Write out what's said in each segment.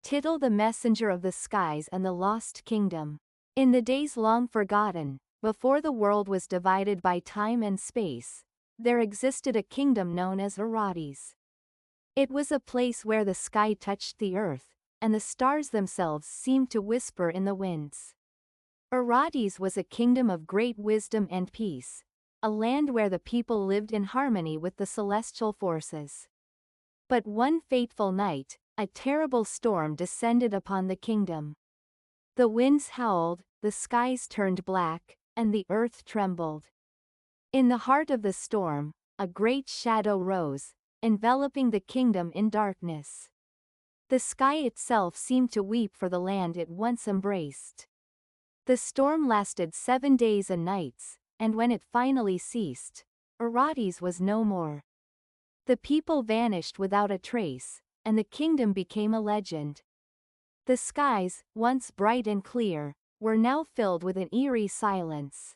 Title: The Messenger of the Skies and the Lost Kingdom. In the days long forgotten, before the world was divided by time and space, there existed a kingdom known as Arades. It was a place where the sky touched the earth, and the stars themselves seemed to whisper in the winds. Arades was a kingdom of great wisdom and peace, a land where the people lived in harmony with the celestial forces. But one fateful night, a terrible storm descended upon the kingdom. The winds howled, the skies turned black, and the earth trembled. In the heart of the storm, a great shadow rose, enveloping the kingdom in darkness. The sky itself seemed to weep for the land it once embraced. The storm lasted 7 days and nights, and when it finally ceased, Arades was no more. The people vanished without a trace, and the kingdom became a legend. The skies, once bright and clear, were now filled with an eerie silence.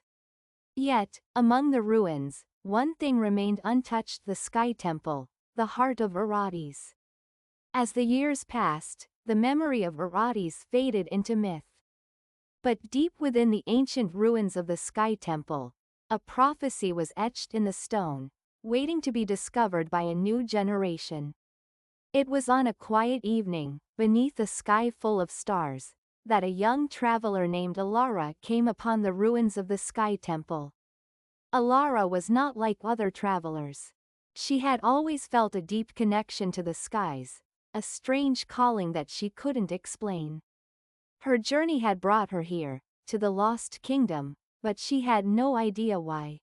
Yet, among the ruins, one thing remained untouched: the Sky Temple, the heart of Arades. As the years passed, the memory of Arades faded into myth. But deep within the ancient ruins of the Sky Temple, a prophecy was etched in the stone, waiting to be discovered by a new generation. It was on a quiet evening, beneath a sky full of stars, that a young traveler named Alara came upon the ruins of the Sky Temple. Alara was not like other travelers. She had always felt a deep connection to the skies, a strange calling that she couldn't explain. Her journey had brought her here, to the Lost Kingdom, but she had no idea why.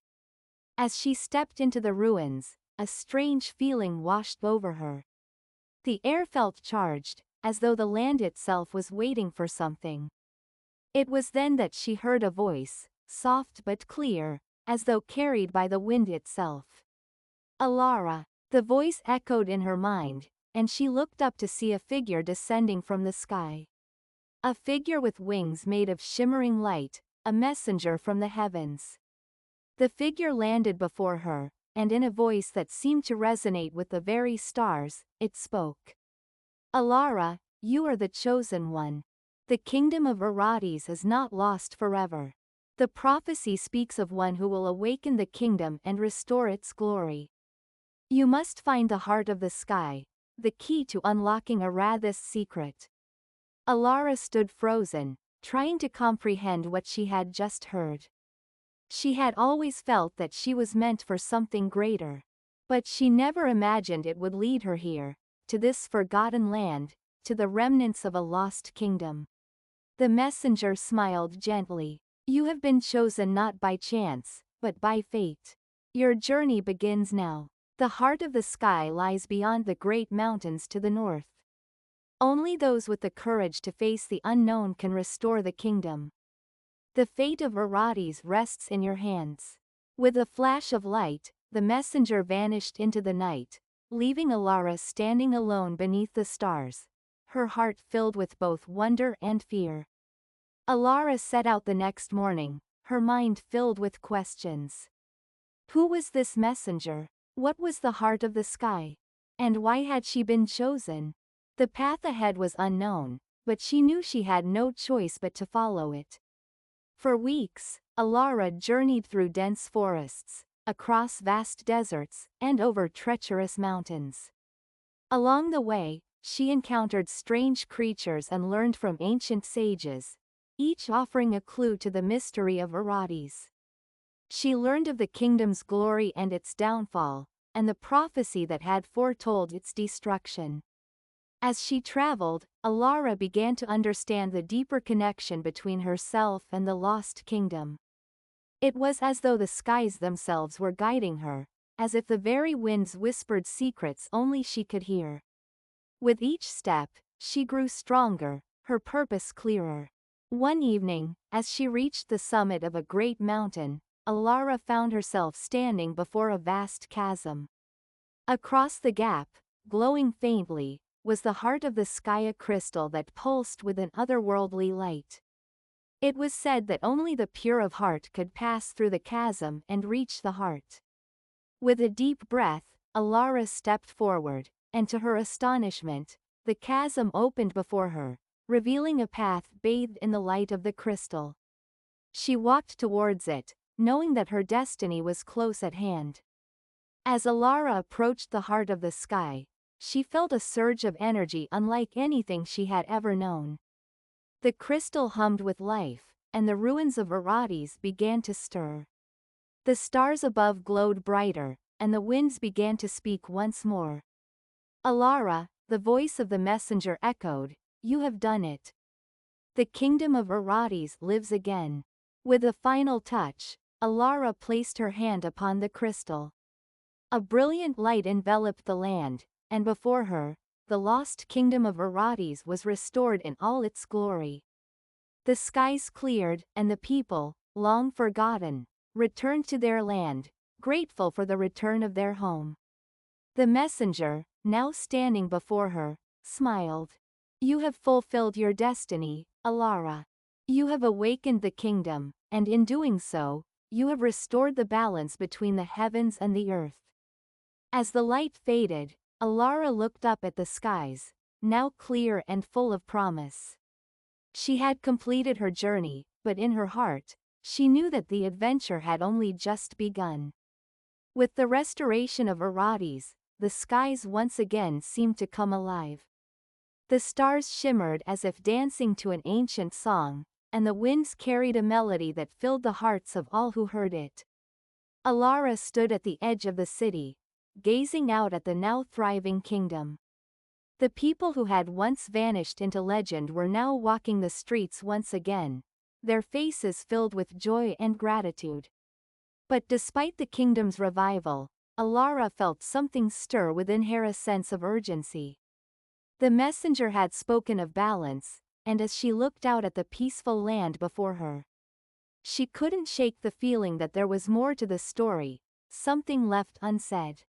As she stepped into the ruins, a strange feeling washed over her. The air felt charged, as though the land itself was waiting for something. It was then that she heard a voice, soft but clear, as though carried by the wind itself. Alara. The voice echoed in her mind, and she looked up to see a figure descending from the sky. A figure with wings made of shimmering light, a messenger from the heavens. The figure landed before her, and in a voice that seemed to resonate with the very stars, it spoke. Alara, you are the chosen one. The kingdom of Arades is not lost forever. The prophecy speaks of one who will awaken the kingdom and restore its glory. You must find the heart of the sky, the key to unlocking Arades' secret. Alara stood frozen, trying to comprehend what she had just heard. She had always felt that she was meant for something greater. But she never imagined it would lead her here, to this forgotten land, to the remnants of a lost kingdom. The messenger smiled gently. You have been chosen not by chance, but by fate. Your journey begins now. The heart of the sky lies beyond the great mountains to the north. Only those with the courage to face the unknown can restore the kingdom. The fate of Arades rests in your hands. With a flash of light, the messenger vanished into the night, leaving Alara standing alone beneath the stars, her heart filled with both wonder and fear. Alara set out the next morning, her mind filled with questions. Who was this messenger? What was the heart of the sky? And why had she been chosen? The path ahead was unknown, but she knew she had no choice but to follow it. For weeks, Alara journeyed through dense forests, across vast deserts, and over treacherous mountains. Along the way, she encountered strange creatures and learned from ancient sages, each offering a clue to the mystery of Arades. She learned of the kingdom's glory and its downfall, and the prophecy that had foretold its destruction. As she traveled, Alara began to understand the deeper connection between herself and the lost kingdom. It was as though the skies themselves were guiding her, as if the very winds whispered secrets only she could hear. With each step, she grew stronger, her purpose clearer. One evening, as she reached the summit of a great mountain, Alara found herself standing before a vast chasm. Across the gap, glowing faintly, was the heart of the sky, a crystal that pulsed with an otherworldly light. It was said that only the pure of heart could pass through the chasm and reach the heart. With a deep breath, Alara stepped forward, and to her astonishment, the chasm opened before her, revealing a path bathed in the light of the crystal. She walked towards it, knowing that her destiny was close at hand. As Alara approached the heart of the sky, she felt a surge of energy unlike anything she had ever known. The crystal hummed with life, and the ruins of Arates began to stir. The stars above glowed brighter, and the winds began to speak once more. Alara, the voice of the messenger echoed, "You have done it. The kingdom of Arates lives again." With a final touch, Alara placed her hand upon the crystal. A brilliant light enveloped the land, and before her, the lost kingdom of Arates was restored in all its glory. The skies cleared, and the people, long forgotten, returned to their land, grateful for the return of their home. The messenger, now standing before her, smiled. "You have fulfilled your destiny, Alara. You have awakened the kingdom, and in doing so, you have restored the balance between the heavens and the earth." As the light faded, Alara looked up at the skies, now clear and full of promise. She had completed her journey, but in her heart, she knew that the adventure had only just begun. With the restoration of Arates, the skies once again seemed to come alive. The stars shimmered as if dancing to an ancient song, and the winds carried a melody that filled the hearts of all who heard it. Alara stood at the edge of the city, gazing out at the now thriving kingdom. The people who had once vanished into legend were now walking the streets once again, their faces filled with joy and gratitude. But despite the kingdom's revival, Alara felt something stir within her, a sense of urgency. The messenger had spoken of balance, and as she looked out at the peaceful land before her, she couldn't shake the feeling that there was more to the story, something left unsaid.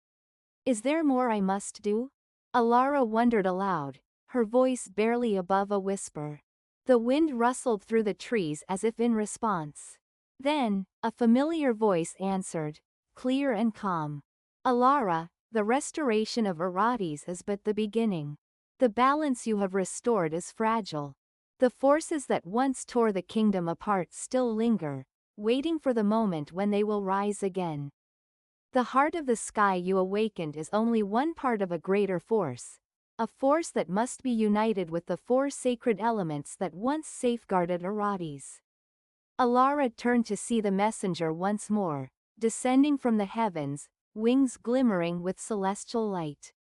"Is there more I must do?" Alara wondered aloud, her voice barely above a whisper. The wind rustled through the trees as if in response. Then, a familiar voice answered, clear and calm. "Alara, the restoration of Arates is but the beginning. The balance you have restored is fragile. The forces that once tore the kingdom apart still linger, waiting for the moment when they will rise again. The heart of the sky you awakened is only one part of a greater force, a force that must be united with the four sacred elements that once safeguarded Arates." Alara turned to see the messenger once more, descending from the heavens, wings glimmering with celestial light.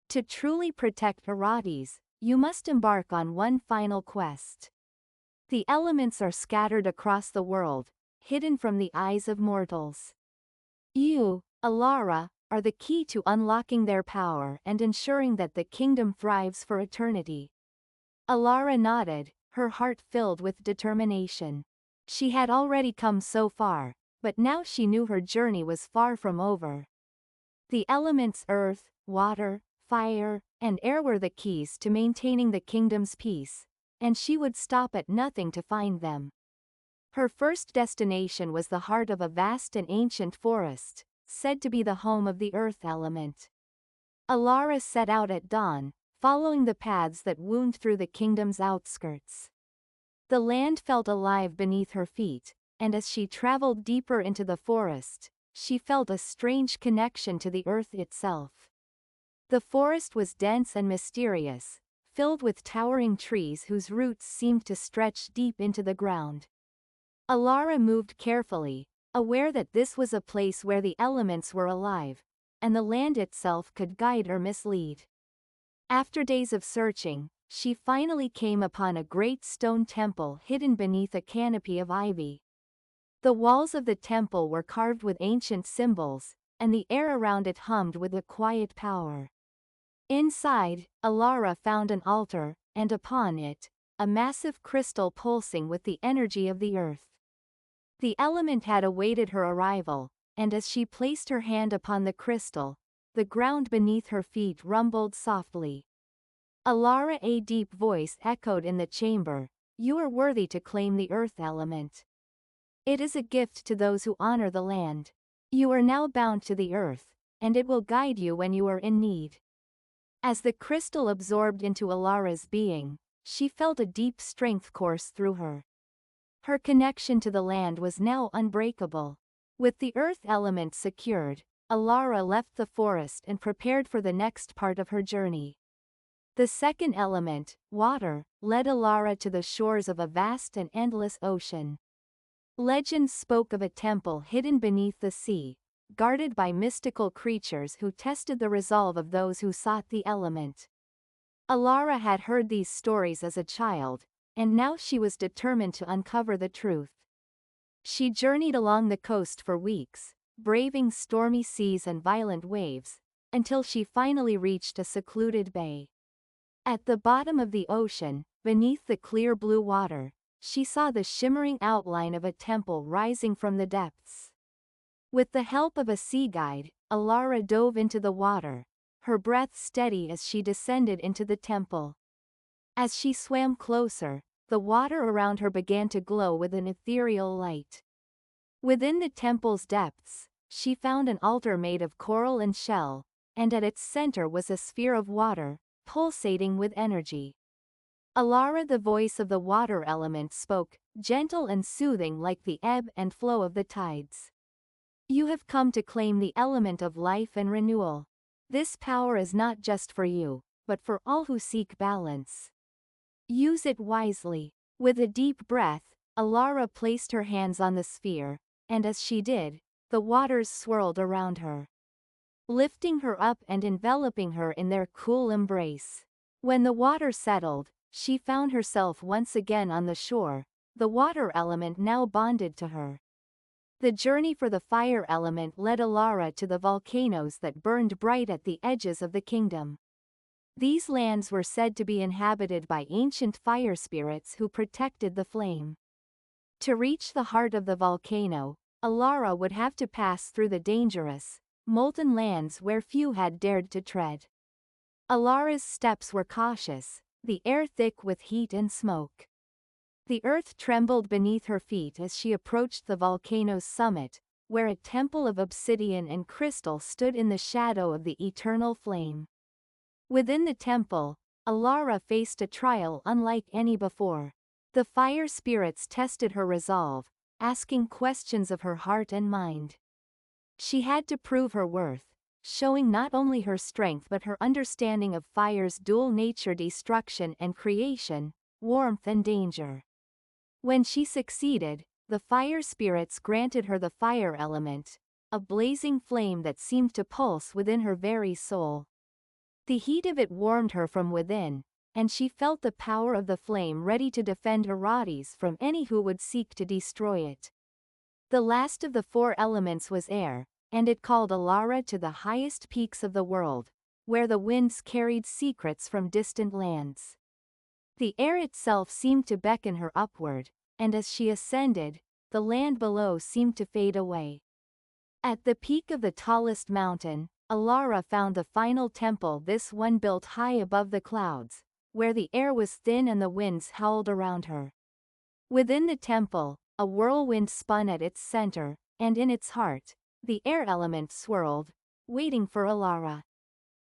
"To truly protect Arates, you must embark on one final quest. The elements are scattered across the world, hidden from the eyes of mortals. You, Alara, are the key to unlocking their power and ensuring that the kingdom thrives for eternity." Alara nodded, her heart filled with determination. She had already come so far, but now she knew her journey was far from over. The elements earth, water, fire, and air were the keys to maintaining the kingdom's peace, and she would stop at nothing to find them. Her first destination was the heart of a vast and ancient forest, said to be the home of the earth element. Alara set out at dawn, following the paths that wound through the kingdom's outskirts. The land felt alive beneath her feet, and as she traveled deeper into the forest, she felt a strange connection to the earth itself. The forest was dense and mysterious, filled with towering trees whose roots seemed to stretch deep into the ground. Alara moved carefully, aware that this was a place where the elements were alive, and the land itself could guide or mislead. After days of searching, she finally came upon a great stone temple hidden beneath a canopy of ivy. The walls of the temple were carved with ancient symbols, and the air around it hummed with a quiet power. Inside, Alara found an altar, and upon it, a massive crystal pulsing with the energy of the earth. The element had awaited her arrival, and as she placed her hand upon the crystal, the ground beneath her feet rumbled softly. Alara, a deep voice echoed in the chamber, "You are worthy to claim the earth element. It is a gift to those who honor the land. You are now bound to the earth, and it will guide you when you are in need." As the crystal absorbed into Alara's being, she felt a deep strength course through her. Her connection to the land was now unbreakable. With the earth element secured, Alara left the forest and prepared for the next part of her journey. The second element, water, led Alara to the shores of a vast and endless ocean. Legends spoke of a temple hidden beneath the sea, guarded by mystical creatures who tested the resolve of those who sought the element. Alara had heard these stories as a child, and now she was determined to uncover the truth. She journeyed along the coast for weeks, braving stormy seas and violent waves, until she finally reached a secluded bay. At the bottom of the ocean, beneath the clear blue water, she saw the shimmering outline of a temple rising from the depths. With the help of a sea guide, Alara dove into the water, her breath steady as she descended into the temple. As she swam closer, the water around her began to glow with an ethereal light. Within the temple's depths, she found an altar made of coral and shell, and at its center was a sphere of water, pulsating with energy. Alara, the voice of the water element, spoke, gentle and soothing like the ebb and flow of the tides. You have come to claim the element of life and renewal. This power is not just for you, but for all who seek balance. Use it wisely. With a deep breath, Alara placed her hands on the sphere, and as she did, the waters swirled around her, lifting her up and enveloping her in their cool embrace. When the water settled, she found herself once again on the shore, the water element now bonded to her. The journey for the fire element led Alara to the volcanoes that burned bright at the edges of the kingdom. These lands were said to be inhabited by ancient fire spirits who protected the flame. To reach the heart of the volcano, Alara would have to pass through the dangerous, molten lands where few had dared to tread. Alara's steps were cautious, the air thick with heat and smoke. The earth trembled beneath her feet as she approached the volcano's summit, where a temple of obsidian and crystal stood in the shadow of the eternal flame. Within the temple, Alara faced a trial unlike any before. The fire spirits tested her resolve, asking questions of her heart and mind. She had to prove her worth, showing not only her strength but her understanding of fire's dual nature: destruction and creation, warmth and danger. When she succeeded, the fire spirits granted her the fire element, a blazing flame that seemed to pulse within her very soul. The heat of it warmed her from within, and she felt the power of the flame ready to defend Herodes from any who would seek to destroy it. The last of the four elements was air, and it called Alara to the highest peaks of the world, where the winds carried secrets from distant lands. The air itself seemed to beckon her upward, and as she ascended, the land below seemed to fade away. At the peak of the tallest mountain, Alara found the final temple, this one built high above the clouds, where the air was thin and the winds howled around her. Within the temple, a whirlwind spun at its center, and in its heart, the air element swirled, waiting for Alara.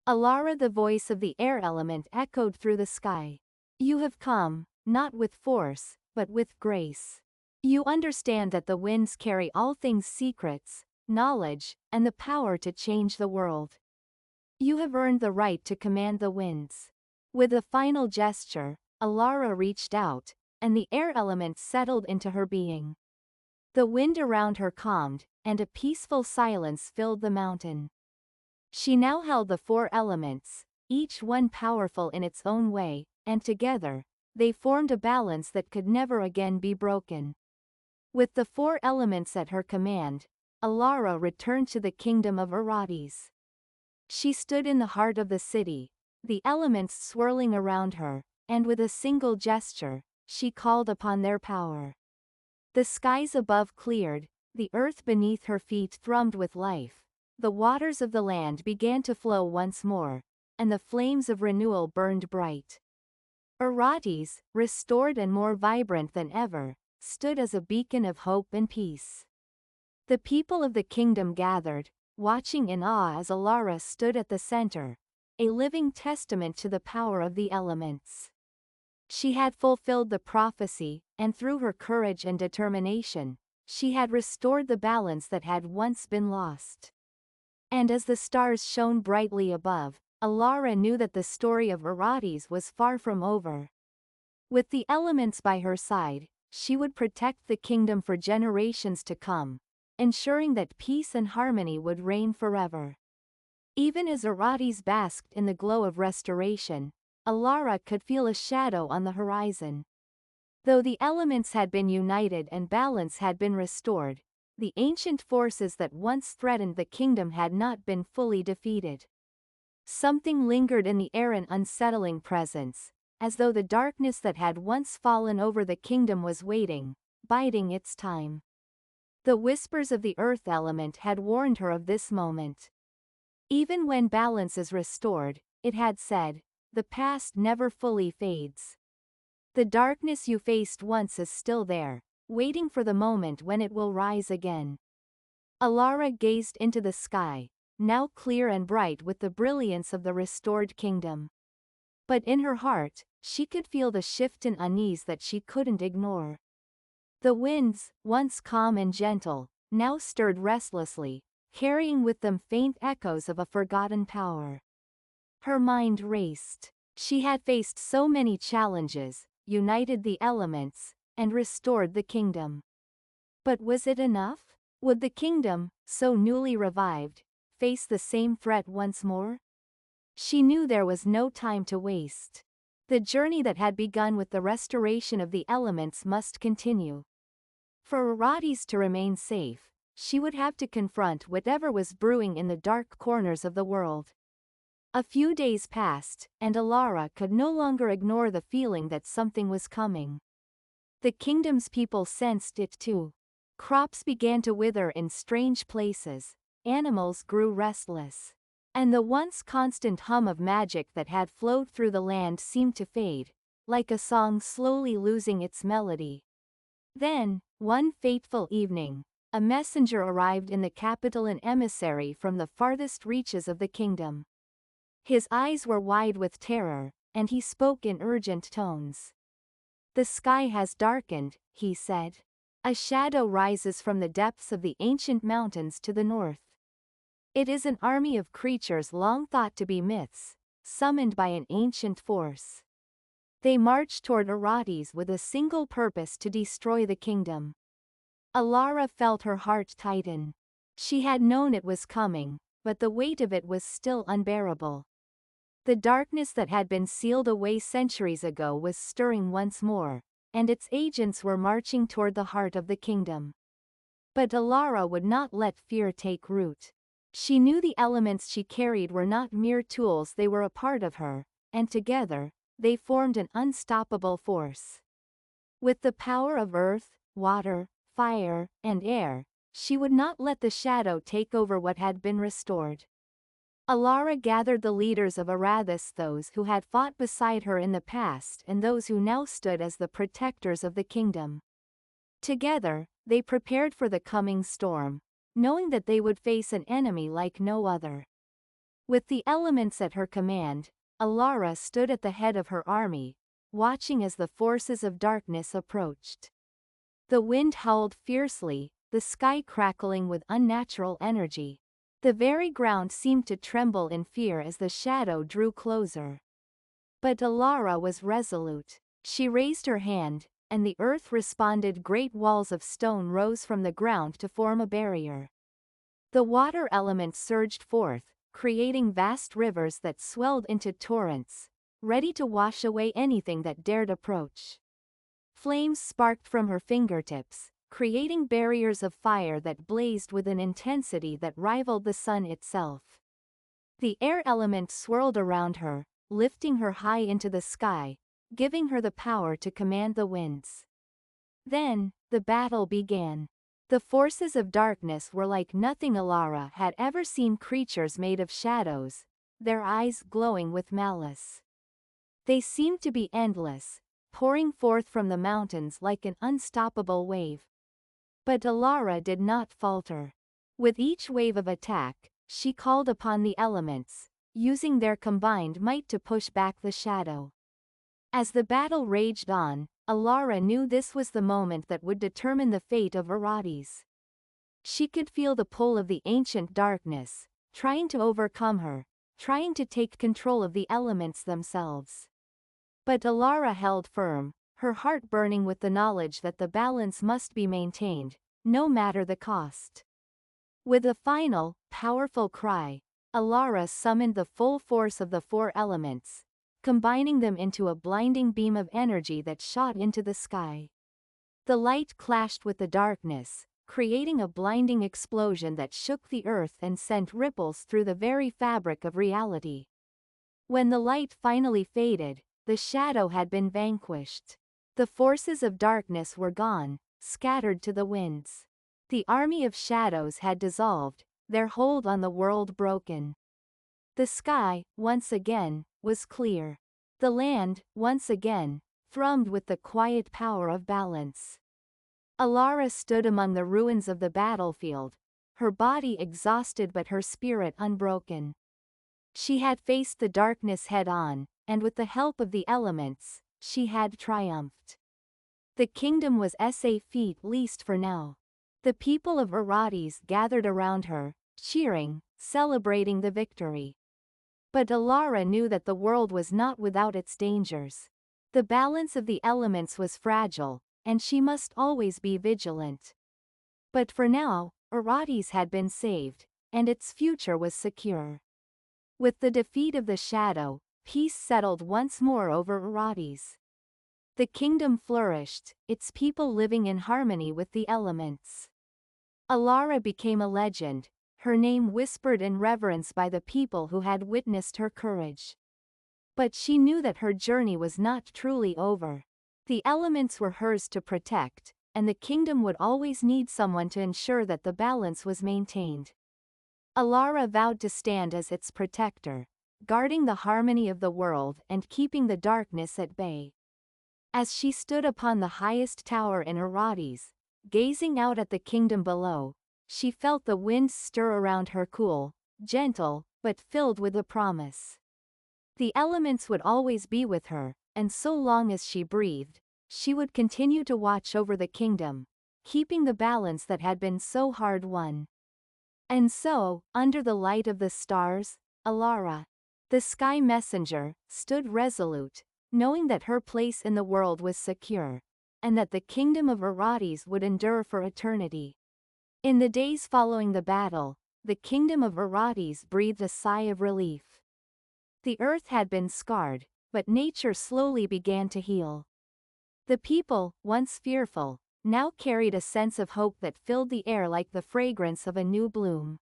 Alara, the voice of the air element, echoed through the sky. You have come, not with force, but with grace. You understand that the winds carry all things: secrets, knowledge, and the power to change the world. You have earned the right to command the winds. With a final gesture, Alara reached out, and the air element settled into her being. The wind around her calmed, and a peaceful silence filled the mountain. She now held the four elements, each one powerful in its own way, and together, they formed a balance that could never again be broken. With the four elements at her command, Alara returned to the kingdom of Herodes. She stood in the heart of the city, the elements swirling around her, and with a single gesture, she called upon their power. The skies above cleared, the earth beneath her feet thrummed with life, the waters of the land began to flow once more, and the flames of renewal burned bright. Herodes, restored and more vibrant than ever, stood as a beacon of hope and peace. The people of the kingdom gathered, watching in awe as Alara stood at the center, a living testament to the power of the elements. She had fulfilled the prophecy, and through her courage and determination, she had restored the balance that had once been lost. And as the stars shone brightly above, Alara knew that the story of Arates was far from over. With the elements by her side, she would protect the kingdom for generations to come, ensuring that peace and harmony would reign forever. Even as Arates basked in the glow of restoration, Alara could feel a shadow on the horizon. Though the elements had been united and balance had been restored, the ancient forces that once threatened the kingdom had not been fully defeated. Something lingered in the air, an unsettling presence, as though the darkness that had once fallen over the kingdom was waiting, biding its time. The whispers of the earth element had warned her of this moment. Even when balance is restored, it had said, the past never fully fades. The darkness you faced once is still there, waiting for the moment when it will rise again. Alara gazed into the sky, now clear and bright with the brilliance of the restored kingdom. But in her heart, she could feel the shift and unease that she couldn't ignore. The winds, once calm and gentle, now stirred restlessly, carrying with them faint echoes of a forgotten power. Her mind raced. She had faced so many challenges, united the elements, and restored the kingdom. But was it enough? Would the kingdom, so newly revived, face the same threat once more? She knew there was no time to waste. The journey that had begun with the restoration of the elements must continue. For Arates to remain safe, she would have to confront whatever was brewing in the dark corners of the world. A few days passed, and Alara could no longer ignore the feeling that something was coming. The kingdom's people sensed it too. Crops began to wither in strange places, animals grew restless, and the once constant hum of magic that had flowed through the land seemed to fade, like a song slowly losing its melody. Then, one fateful evening, a messenger arrived in the capital, an emissary from the farthest reaches of the kingdom. His eyes were wide with terror, and he spoke in urgent tones. The sky has darkened, he said. A shadow rises from the depths of the ancient mountains to the north. It is an army of creatures long thought to be myths, summoned by an ancient force. They march toward Arates with a single purpose: to destroy the kingdom. Alara felt her heart tighten. She had known it was coming, but the weight of it was still unbearable. The darkness that had been sealed away centuries ago was stirring once more, and its agents were marching toward the heart of the kingdom. But Alara would not let fear take root. She knew the elements she carried were not mere tools, they were a part of her, and together, they formed an unstoppable force. With the power of earth, water, fire, and air, she would not let the shadow take over what had been restored. Alara gathered the leaders of Arathis, those who had fought beside her in the past and those who now stood as the protectors of the kingdom. Together, they prepared for the coming storm, knowing that they would face an enemy like no other. With the elements at her command, Alara stood at the head of her army, watching as the forces of darkness approached. The wind howled fiercely, the sky crackling with unnatural energy. The very ground seemed to tremble in fear as the shadow drew closer. But Alara was resolute. She raised her hand, and the earth responded. Great walls of stone rose from the ground to form a barrier. The water element surged forth, creating vast rivers that swelled into torrents, ready to wash away anything that dared approach. Flames sparked from her fingertips, creating barriers of fire that blazed with an intensity that rivaled the sun itself. The air element swirled around her, lifting her high into the sky, giving her the power to command the winds. Then, the battle began. The forces of darkness were like nothing Alara had ever seen, creatures made of shadows, their eyes glowing with malice. They seemed to be endless, pouring forth from the mountains like an unstoppable wave. But Alara did not falter. With each wave of attack, she called upon the elements, using their combined might to push back the shadow. As the battle raged on, Alara knew this was the moment that would determine the fate of Arates. She could feel the pull of the ancient darkness, trying to overcome her, trying to take control of the elements themselves. But Alara held firm, her heart burning with the knowledge that the balance must be maintained, no matter the cost. With a final, powerful cry, Alara summoned the full force of the four elements, combining them into a blinding beam of energy that shot into the sky. The light clashed with the darkness, creating a blinding explosion that shook the earth and sent ripples through the very fabric of reality. When the light finally faded, the shadow had been vanquished. The forces of darkness were gone, scattered to the winds. The army of shadows had dissolved, their hold on the world broken. The sky, once again, was clear. The land, once again, thrummed with the quiet power of balance. Alara stood among the ruins of the battlefield, her body exhausted but her spirit unbroken. She had faced the darkness head-on, and with the help of the elements, she had triumphed. The kingdom was sa feet least for now. The people of Arates gathered around her, cheering, celebrating the victory. But Alara knew that the world was not without its dangers. The balance of the elements was fragile, and she must always be vigilant. But for now, Arates had been saved, and its future was secure. With the defeat of the shadow, peace settled once more over Arates. The kingdom flourished, its people living in harmony with the elements. Alara became a legend, her name whispered in reverence by the people who had witnessed her courage. But she knew that her journey was not truly over. The elements were hers to protect, and the kingdom would always need someone to ensure that the balance was maintained. Alara vowed to stand as its protector, guarding the harmony of the world and keeping the darkness at bay. As she stood upon the highest tower in Arates, gazing out at the kingdom below, she felt the wind stir around her, cool, gentle, but filled with a promise. The elements would always be with her, and so long as she breathed, she would continue to watch over the kingdom, keeping the balance that had been so hard won. And so, under the light of the stars, Alara, the sky messenger, stood resolute, knowing that her place in the world was secure, and that the kingdom of Arates would endure for eternity. In the days following the battle, the kingdom of Arates breathed a sigh of relief. The earth had been scarred, but nature slowly began to heal. The people, once fearful, now carried a sense of hope that filled the air like the fragrance of a new bloom.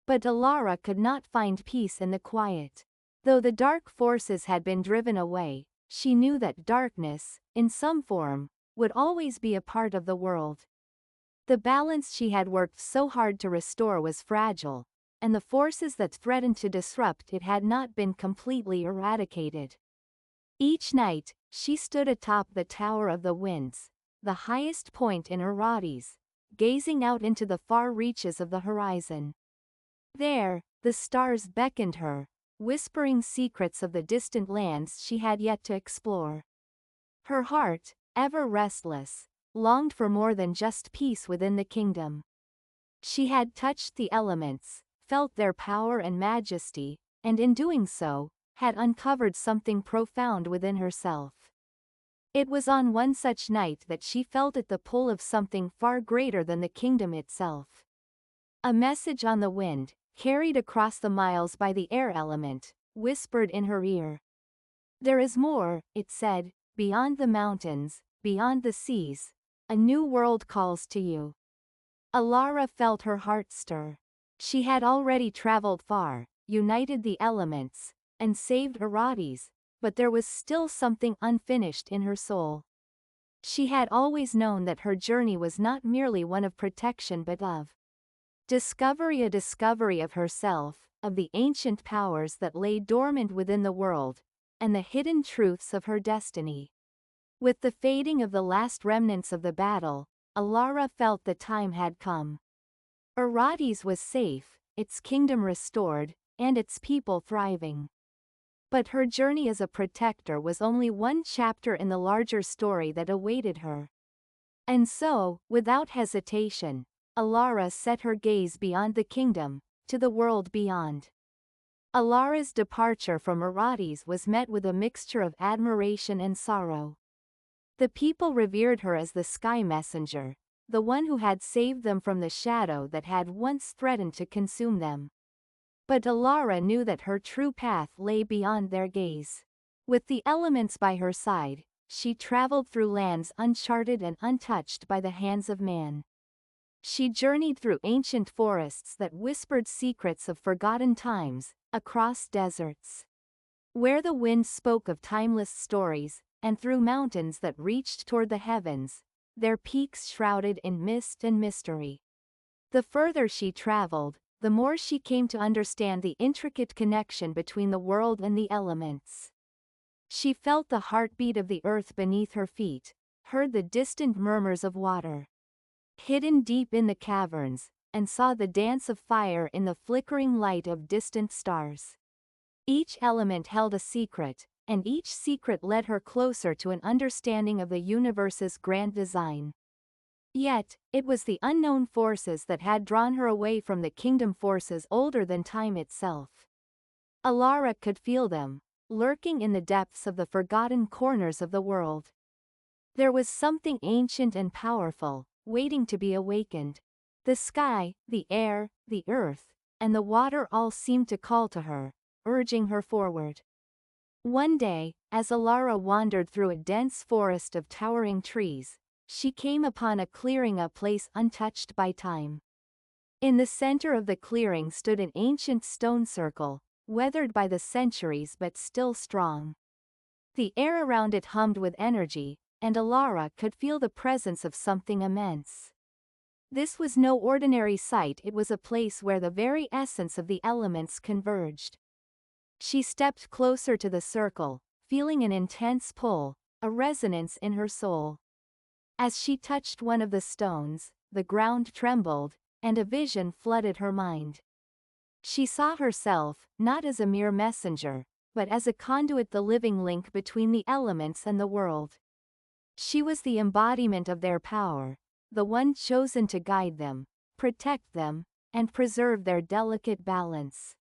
But Alara could not find peace in the quiet. Though the dark forces had been driven away, she knew that darkness, in some form, would always be a part of the world. The balance she had worked so hard to restore was fragile, and the forces that threatened to disrupt it had not been completely eradicated. Each night, she stood atop the Tower of the Winds, the highest point in Arates, gazing out into the far reaches of the horizon. There, the stars beckoned her, whispering secrets of the distant lands she had yet to explore. Her heart, ever restless, longed for more than just peace within the kingdom. She had touched the elements, felt their power and majesty, and in doing so, had uncovered something profound within herself. It was on one such night that she felt at the pull of something far greater than the kingdom itself. A message on the wind, carried across the miles by the air element, whispered in her ear. "There is more," it said, "beyond the mountains, beyond the seas. A new world calls to you." Alara felt her heart stir. She had already traveled far, united the elements, and saved Arates, but there was still something unfinished in her soul. She had always known that her journey was not merely one of protection but of discovery, a discovery of herself, of the ancient powers that lay dormant within the world, and the hidden truths of her destiny. With the fading of the last remnants of the battle, Alara felt the time had come. Arates was safe, its kingdom restored, and its people thriving. But her journey as a protector was only one chapter in the larger story that awaited her. And so, without hesitation, Alara set her gaze beyond the kingdom, to the world beyond. Alara's departure from Arates was met with a mixture of admiration and sorrow. The people revered her as the sky messenger, the one who had saved them from the shadow that had once threatened to consume them. But Alara knew that her true path lay beyond their gaze. With the elements by her side, she traveled through lands uncharted and untouched by the hands of man. She journeyed through ancient forests that whispered secrets of forgotten times, across deserts where the wind spoke of timeless stories, and through mountains that reached toward the heavens, their peaks shrouded in mist and mystery. The further she traveled, the more she came to understand the intricate connection between the world and the elements. She felt the heartbeat of the earth beneath her feet, heard the distant murmurs of water hidden deep in the caverns, and saw the dance of fire in the flickering light of distant stars. Each element held a secret, and each secret led her closer to an understanding of the universe's grand design. Yet, it was the unknown forces that had drawn her away from the kingdom, forces older than time itself. Alara could feel them, lurking in the depths of the forgotten corners of the world. There was something ancient and powerful, waiting to be awakened. The sky, the air, the earth, and the water all seemed to call to her, urging her forward. One day, as Alara wandered through a dense forest of towering trees, she came upon a clearing, a place untouched by time. In the center of the clearing stood an ancient stone circle, weathered by the centuries but still strong. The air around it hummed with energy, and Alara could feel the presence of something immense. This was no ordinary sight, it was a place where the very essence of the elements converged. She stepped closer to the circle, feeling an intense pull, a resonance in her soul. As she touched one of the stones, the ground trembled, and a vision flooded her mind. She saw herself, not as a mere messenger, but as a conduit, the living link between the elements and the world. She was the embodiment of their power, the one chosen to guide them, protect them, and preserve their delicate balance.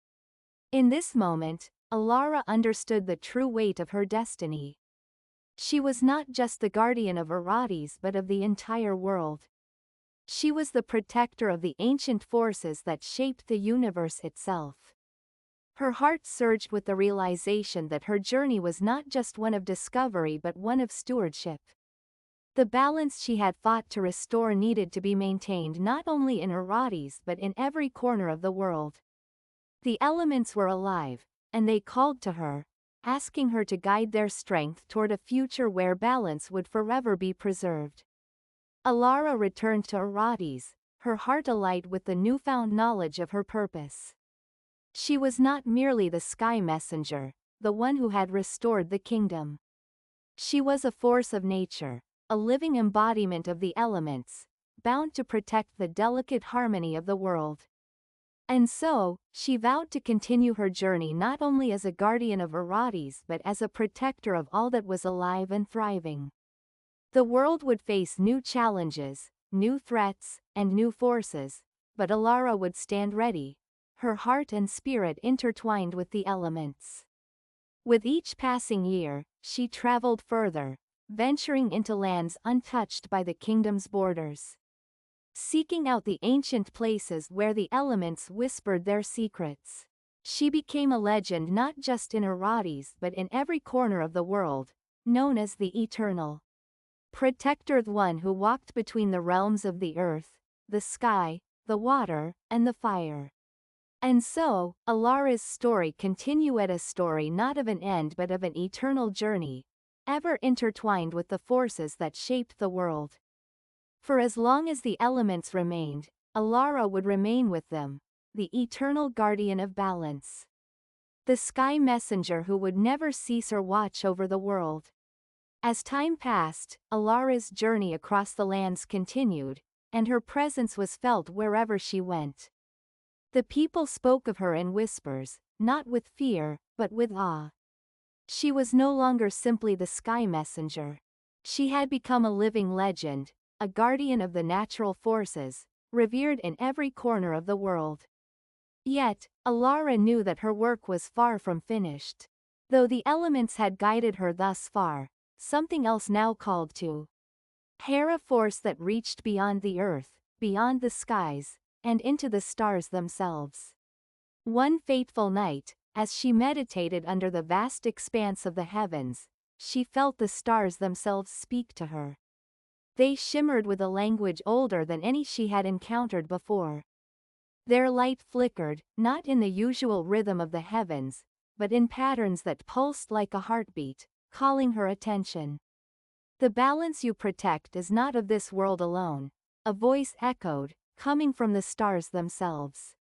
In this moment, Alara understood the true weight of her destiny. She was not just the guardian of Arates but of the entire world. She was the protector of the ancient forces that shaped the universe itself. Her heart surged with the realization that her journey was not just one of discovery but one of stewardship. The balance she had fought to restore needed to be maintained not only in Arates but in every corner of the world. The elements were alive, and they called to her, asking her to guide their strength toward a future where balance would forever be preserved. Alara returned to Arates, her heart alight with the newfound knowledge of her purpose. She was not merely the sky messenger, the one who had restored the kingdom. She was a force of nature, a living embodiment of the elements, bound to protect the delicate harmony of the world. And so, she vowed to continue her journey not only as a guardian of Arates but as a protector of all that was alive and thriving. The world would face new challenges, new threats, and new forces, but Alara would stand ready, her heart and spirit intertwined with the elements. With each passing year, she traveled further, venturing into lands untouched by the kingdom's borders. Seeking out the ancient places where the elements whispered their secrets. She became a legend not just in Arates but in every corner of the world, known as the Eternal Protector, the one who walked between the realms of the earth, the sky, the water, and the fire. And so, Alara's story continued, a story not of an end but of an eternal journey, ever intertwined with the forces that shaped the world. For as long as the elements remained, Alara would remain with them, the eternal guardian of balance. The sky messenger who would never cease or watch over the world. As time passed, Alara's journey across the lands continued, and her presence was felt wherever she went. The people spoke of her in whispers, not with fear, but with awe. She was no longer simply the sky messenger. She had become a living legend, a guardian of the natural forces, revered in every corner of the world. Yet, Alara knew that her work was far from finished. Though the elements had guided her thus far, something else now called to her, a force that reached beyond the earth, beyond the skies, and into the stars themselves. One fateful night, as she meditated under the vast expanse of the heavens, she felt the stars themselves speak to her. They shimmered with a language older than any she had encountered before. Their light flickered, not in the usual rhythm of the heavens, but in patterns that pulsed like a heartbeat, calling her attention. "The balance you protect is not of this world alone," a voice echoed, coming from the stars themselves.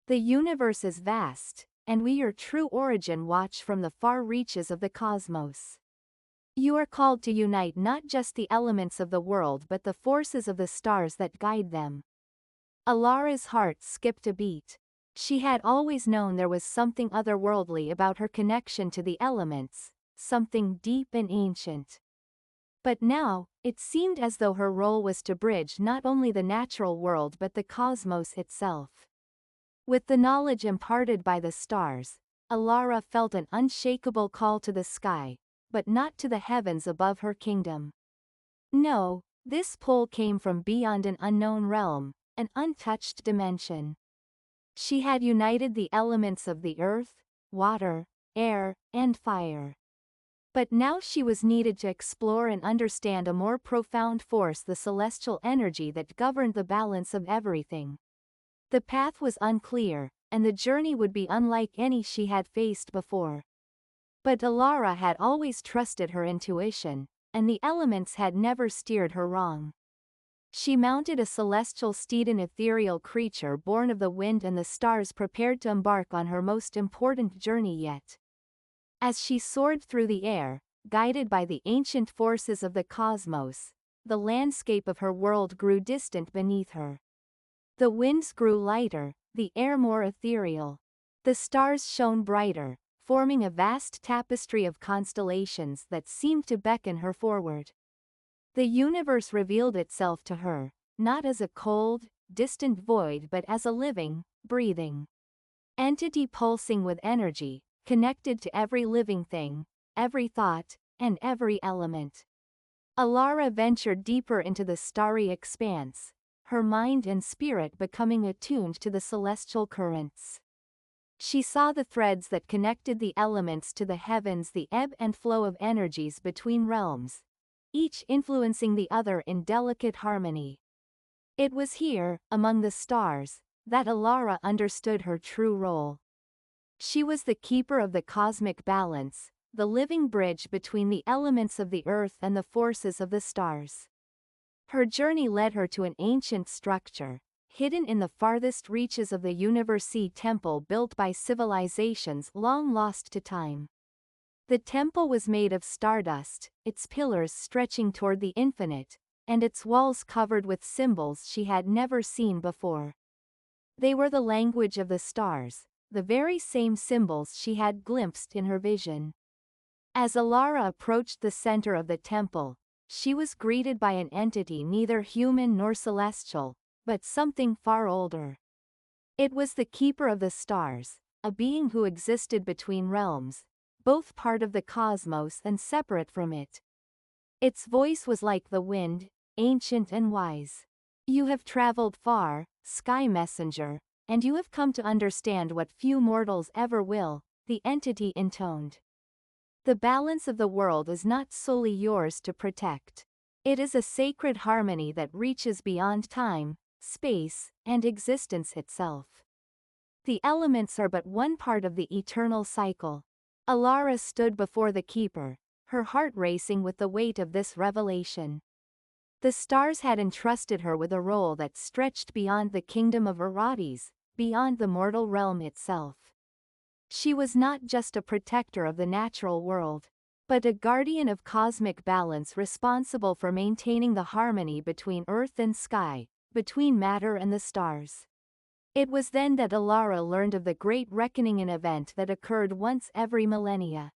"The universe is vast, and we, your true origin, watch from the far reaches of the cosmos. You are called to unite not just the elements of the world but the forces of the stars that guide them." Alara's heart skipped a beat. She had always known there was something otherworldly about her connection to the elements, something deep and ancient. But now, it seemed as though her role was to bridge not only the natural world but the cosmos itself. With the knowledge imparted by the stars, Alara felt an unshakable call to the sky, but not to the heavens above her kingdom. No, this pull came from beyond an unknown realm, an untouched dimension. She had united the elements of the earth, water, air, and fire. But now she was needed to explore and understand a more profound force, the celestial energy that governed the balance of everything. The path was unclear, and the journey would be unlike any she had faced before. But Alara had always trusted her intuition, and the elements had never steered her wrong. She mounted a celestial steed, an ethereal creature born of the wind and the stars, prepared to embark on her most important journey yet. As she soared through the air, guided by the ancient forces of the cosmos, the landscape of her world grew distant beneath her. The winds grew lighter, the air more ethereal. The stars shone brighter, forming a vast tapestry of constellations that seemed to beckon her forward. The universe revealed itself to her, not as a cold, distant void but as a living, breathing entity pulsing with energy, connected to every living thing, every thought, and every element. Alara ventured deeper into the starry expanse, her mind and spirit becoming attuned to the celestial currents. She saw the threads that connected the elements to the heavens, the ebb and flow of energies between realms, each influencing the other in delicate harmony. It was here, among the stars, that Alara understood her true role. She was the keeper of the cosmic balance, the living bridge between the elements of the earth and the forces of the stars. Her journey led her to an ancient structure, hidden in the farthest reaches of the universe, temple built by civilizations long lost to time. The temple was made of stardust, its pillars stretching toward the infinite, and its walls covered with symbols she had never seen before. They were the language of the stars, the very same symbols she had glimpsed in her vision. As Alara approached the center of the temple, she was greeted by an entity neither human nor celestial, but something far older. It was the keeper of the stars, a being who existed between realms, both part of the cosmos and separate from it. Its voice was like the wind, ancient and wise. "You have traveled far, sky messenger, and you have come to understand what few mortals ever will," the entity intoned. "The balance of the world is not solely yours to protect. It is a sacred harmony that reaches beyond time, space, and existence itself. The elements are but one part of the eternal cycle." Alara stood before the keeper, her heart racing with the weight of this revelation. The stars had entrusted her with a role that stretched beyond the kingdom of Arates, beyond the mortal realm itself. She was not just a protector of the natural world, but a guardian of cosmic balance, responsible for maintaining the harmony between earth and sky, between matter and the stars. It was then that Alara learned of the Great Reckoning, an event that occurred once every millennia.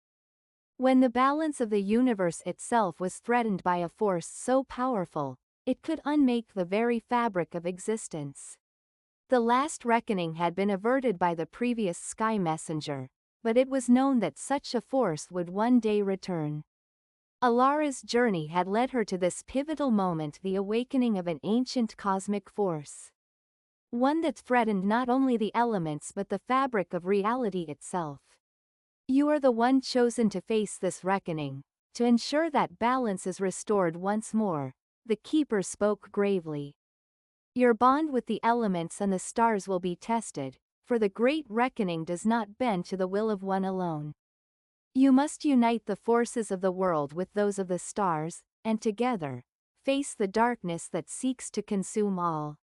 When the balance of the universe itself was threatened by a force so powerful, it could unmake the very fabric of existence. The last reckoning had been averted by the previous sky messenger, but it was known that such a force would one day return. Alara's journey had led her to this pivotal moment, the awakening of an ancient cosmic force. One that threatened not only the elements but the fabric of reality itself. You are the one chosen to face this reckoning, to ensure that balance is restored once more, the keeper spoke gravely. Your bond with the elements and the stars will be tested, for the great reckoning does not bend to the will of one alone. You must unite the forces of the world with those of the stars, and together, face the darkness that seeks to consume all.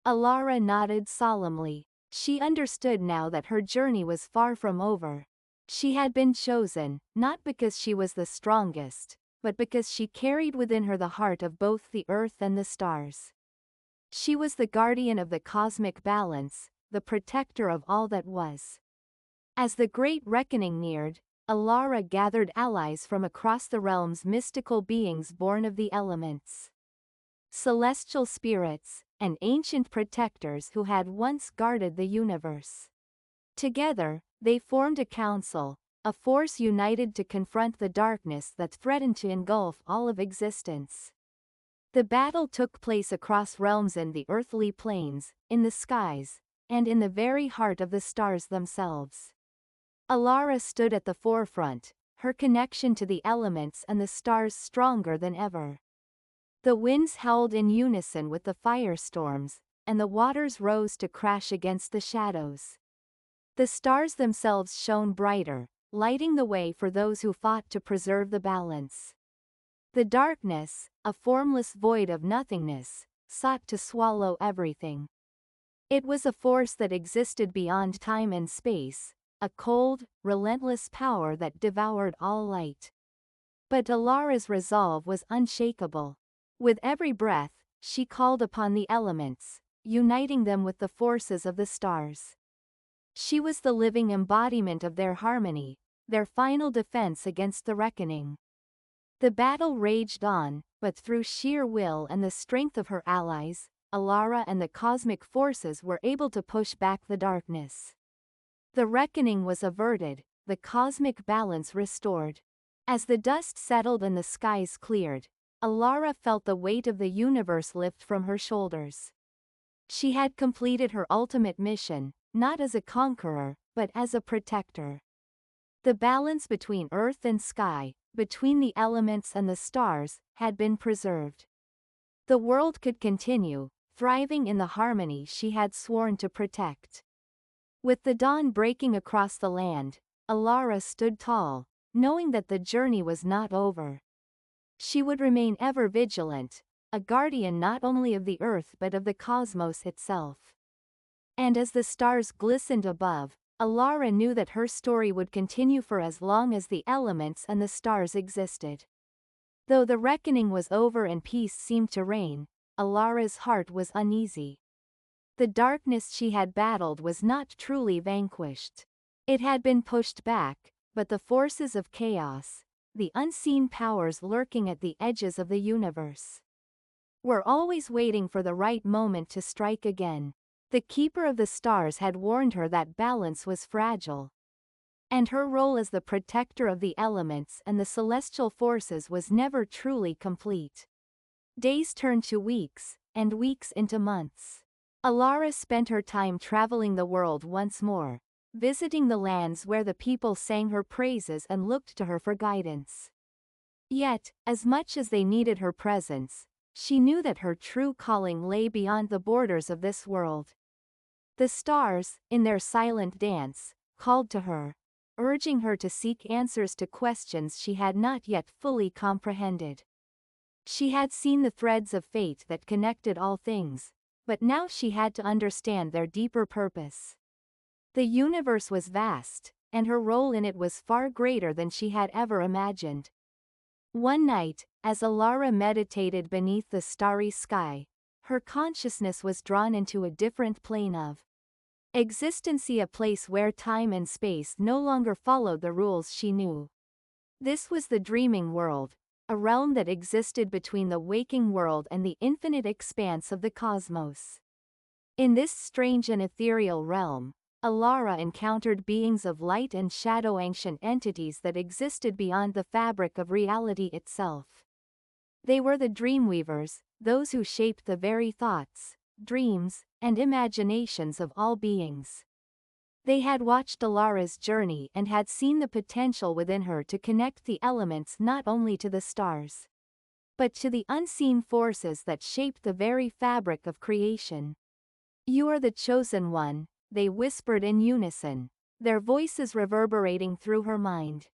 Alara nodded solemnly. She understood now that her journey was far from over. She had been chosen, not because she was the strongest, but because she carried within her the heart of both the earth and the stars. She was the guardian of the cosmic balance, the protector of all that was. As the great reckoning neared, Alara gathered allies from across the realms, mystical beings born of the elements. Celestial spirits, and ancient protectors who had once guarded the universe. Together, they formed a council, a force united to confront the darkness that threatened to engulf all of existence. The battle took place across realms, in the earthly planes, in the skies, and in the very heart of the stars themselves. Alara stood at the forefront, her connection to the elements and the stars stronger than ever. The winds howled in unison with the firestorms, and the waters rose to crash against the shadows. The stars themselves shone brighter, lighting the way for those who fought to preserve the balance. The darkness, a formless void of nothingness, sought to swallow everything. It was a force that existed beyond time and space, a cold, relentless power that devoured all light. But Alara's resolve was unshakable. With every breath, she called upon the elements, uniting them with the forces of the stars. She was the living embodiment of their harmony, their final defense against the reckoning. The battle raged on, but through sheer will and the strength of her allies, Alara and the cosmic forces were able to push back the darkness. The reckoning was averted, the cosmic balance restored. As the dust settled and the skies cleared, Alara felt the weight of the universe lift from her shoulders. She had completed her ultimate mission, not as a conqueror, but as a protector. The balance between earth and sky, between the elements and the stars, had been preserved. The world could continue, thriving in the harmony she had sworn to protect. With the dawn breaking across the land, Alara stood tall, knowing that the journey was not over. She would remain ever vigilant, a guardian not only of the earth but of the cosmos itself. And as the stars glistened above, Alara knew that her story would continue for as long as the elements and the stars existed. Though the reckoning was over and peace seemed to reign, Alara's heart was uneasy. The darkness she had battled was not truly vanquished. It had been pushed back, but the forces of chaos, the unseen powers lurking at the edges of the universe, were always waiting for the right moment to strike again. The keeper of the stars had warned her that balance was fragile. And her role as the protector of the elements and the celestial forces was never truly complete. Days turned to weeks, and weeks into months. Alara spent her time traveling the world once more, visiting the lands where the people sang her praises and looked to her for guidance. Yet, as much as they needed her presence, she knew that her true calling lay beyond the borders of this world. The stars, in their silent dance, called to her, urging her to seek answers to questions she had not yet fully comprehended. She had seen the threads of fate that connected all things, but now she had to understand their deeper purpose. The universe was vast, and her role in it was far greater than she had ever imagined. One night, as Alara meditated beneath the starry sky, her consciousness was drawn into a different plane of Existency, a place where time and space no longer followed the rules she knew. This was the dreaming world, a realm that existed between the waking world and the infinite expanse of the cosmos. In this strange and ethereal realm, Alara encountered beings of light and shadow, ancient entities that existed beyond the fabric of reality itself. They were the dreamweavers, those who shaped the very thoughts, dreams, and imaginations of all beings. They had watched Alara's journey and had seen the potential within her to connect the elements not only to the stars, but to the unseen forces that shaped the very fabric of creation. "You are the chosen one," they whispered in unison, their voices reverberating through her mind.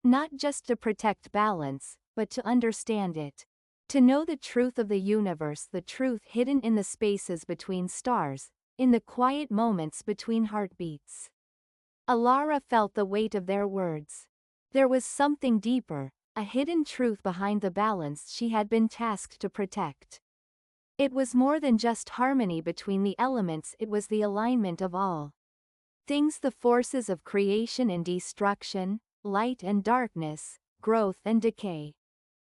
Not just to protect balance, but to understand it. To know the truth of the universe, the truth hidden in the spaces between stars, in the quiet moments between heartbeats. Alara felt the weight of their words. There was something deeper, a hidden truth behind the balance she had been tasked to protect. It was more than just harmony between the elements, it was the alignment of all things, the forces of creation and destruction, light and darkness, growth and decay.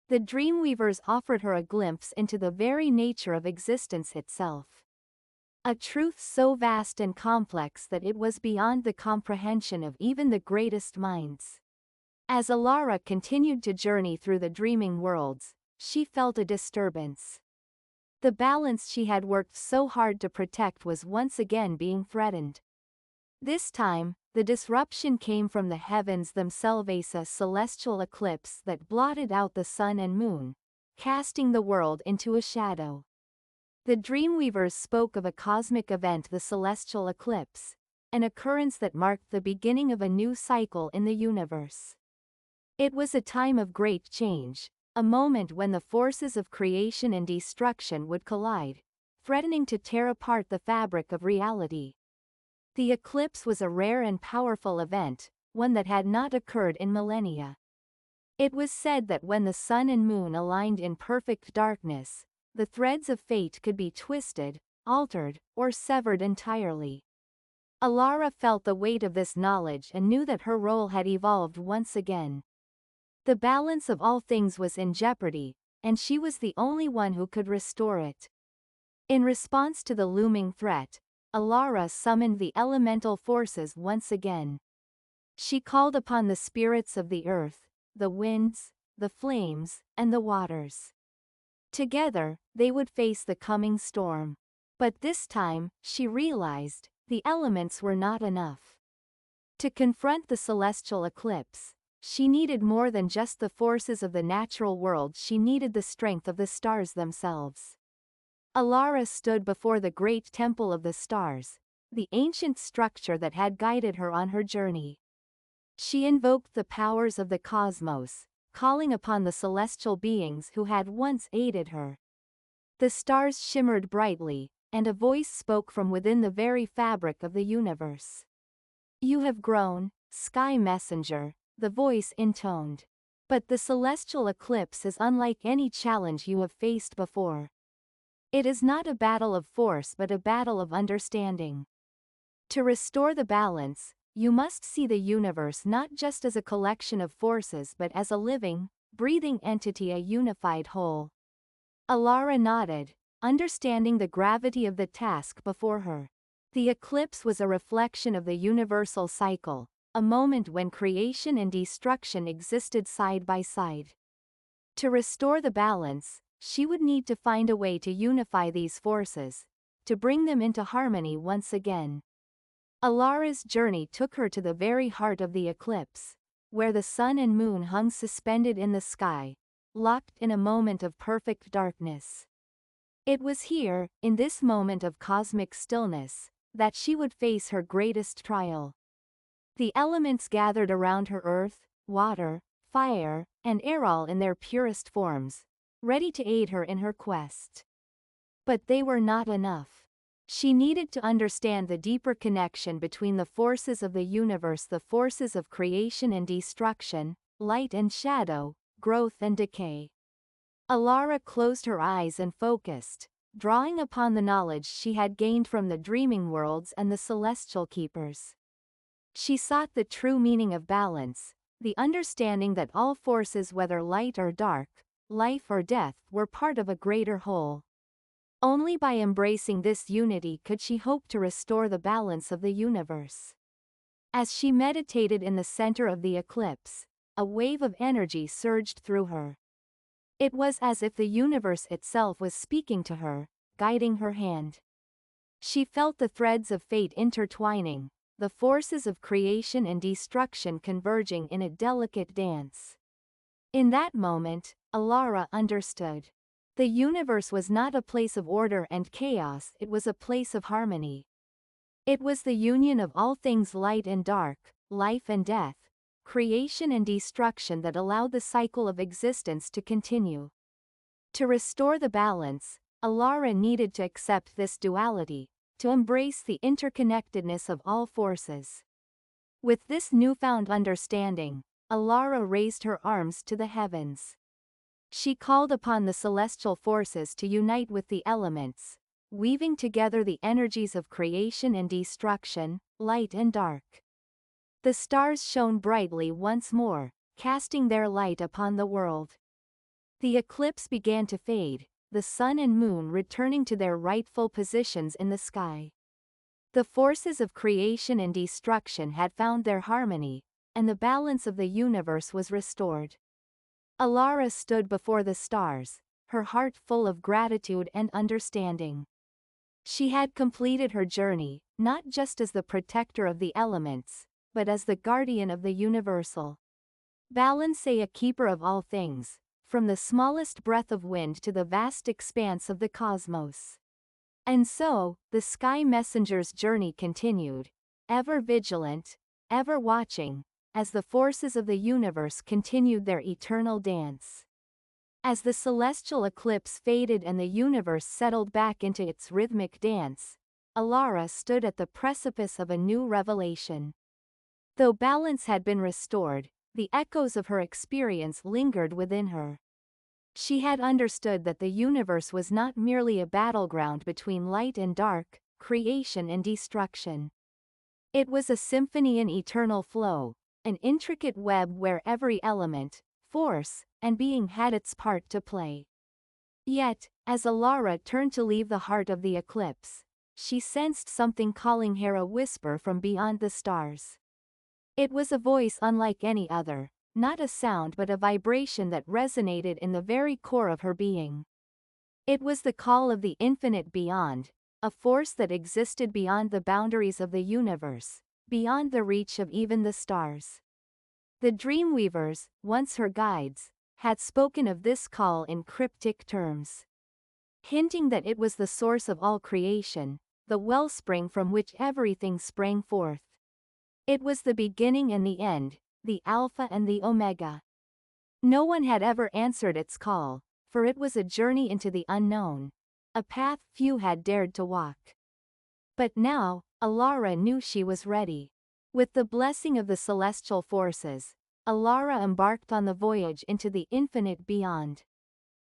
The Dreamweavers offered her a glimpse into the very nature of existence itself. A truth so vast and complex that it was beyond the comprehension of even the greatest minds. As Alara continued to journey through the dreaming worlds, she felt a disturbance. The balance she had worked so hard to protect was once again being threatened. This time, the disruption came from the heavens themselves, a celestial eclipse that blotted out the sun and moon, casting the world into a shadow. The Dreamweavers spoke of a cosmic event, the celestial eclipse, an occurrence that marked the beginning of a new cycle in the universe. It was a time of great change, a moment when the forces of creation and destruction would collide, threatening to tear apart the fabric of reality. The eclipse was a rare and powerful event, one that had not occurred in millennia. It was said that when the sun and moon aligned in perfect darkness, the threads of fate could be twisted, altered, or severed entirely. Alara felt the weight of this knowledge and knew that her role had evolved once again. The balance of all things was in jeopardy, and she was the only one who could restore it. In response to the looming threat, Alara summoned the elemental forces once again. She called upon the spirits of the earth, the winds, the flames, and the waters. Together, they would face the coming storm. But this time, she realized, the elements were not enough. To confront the celestial eclipse, she needed more than just the forces of the natural world, she needed the strength of the stars themselves. Alara stood before the great temple of the stars, the ancient structure that had guided her on her journey. She invoked the powers of the cosmos, calling upon the celestial beings who had once aided her. The stars shimmered brightly, and a voice spoke from within the very fabric of the universe. "You have grown, Sky Messenger," the voice intoned. "But the celestial eclipse is unlike any challenge you have faced before. It is not a battle of force but a battle of understanding. To restore the balance, you must see the universe not just as a collection of forces but as a living, breathing entity, a unified whole." Alara nodded, understanding the gravity of the task before her. The eclipse was a reflection of the universal cycle, a moment when creation and destruction existed side by side. To restore the balance, she would need to find a way to unify these forces, to bring them into harmony once again. Alara's journey took her to the very heart of the eclipse, where the sun and moon hung suspended in the sky, locked in a moment of perfect darkness. It was here, in this moment of cosmic stillness, that she would face her greatest trial. The elements gathered around her: earth, water, fire, and air, all in their purest forms, ready to aid her in her quest. But they were not enough. She needed to understand the deeper connection between the forces of the universe, the forces of creation and destruction, light and shadow, growth and decay. Alara closed her eyes and focused, drawing upon the knowledge she had gained from the dreaming worlds and the celestial keepers. She sought the true meaning of balance, the understanding that all forces, whether light or dark, life or death, were part of a greater whole. Only by embracing this unity could she hope to restore the balance of the universe. As she meditated in the center of the eclipse, a wave of energy surged through her. It was as if the universe itself was speaking to her, guiding her hand. She felt the threads of fate intertwining, the forces of creation and destruction converging in a delicate dance. In that moment, Alara understood. The universe was not a place of order and chaos, it was a place of harmony. It was the union of all things light and dark, life and death, creation and destruction that allowed the cycle of existence to continue. To restore the balance, Alara needed to accept this duality, to embrace the interconnectedness of all forces. With this newfound understanding, Alara raised her arms to the heavens. She called upon the celestial forces to unite with the elements, weaving together the energies of creation and destruction, light and dark. The stars shone brightly once more, casting their light upon the world. The eclipse began to fade, the sun and moon returning to their rightful positions in the sky. The forces of creation and destruction had found their harmony, and the balance of the universe was restored. Alara stood before the stars, her heart full of gratitude and understanding. She had completed her journey, not just as the protector of the elements, but as the guardian of the universal balance, a keeper of all things, from the smallest breath of wind to the vast expanse of the cosmos. And so, the sky messenger's journey continued, ever vigilant, ever watching, as the forces of the universe continued their eternal dance. As the celestial eclipse faded and the universe settled back into its rhythmic dance, Alara stood at the precipice of a new revelation. Though balance had been restored, the echoes of her experience lingered within her. She had understood that the universe was not merely a battleground between light and dark, creation and destruction. It was a symphony in eternal flow, an intricate web where every element, force, and being had its part to play. Yet, as Alara turned to leave the heart of the eclipse, she sensed something calling her, a whisper from beyond the stars. It was a voice unlike any other, not a sound but a vibration that resonated in the very core of her being. It was the call of the infinite beyond, a force that existed beyond the boundaries of the universe, beyond the reach of even the stars. The dreamweavers, once her guides, had spoken of this call in cryptic terms, hinting that it was the source of all creation, the wellspring from which everything sprang forth. It was the beginning and the end, the Alpha and the Omega. No one had ever answered its call, for it was a journey into the unknown, a path few had dared to walk. But now, Alara knew she was ready. With the blessing of the celestial forces, Alara embarked on the voyage into the infinite beyond.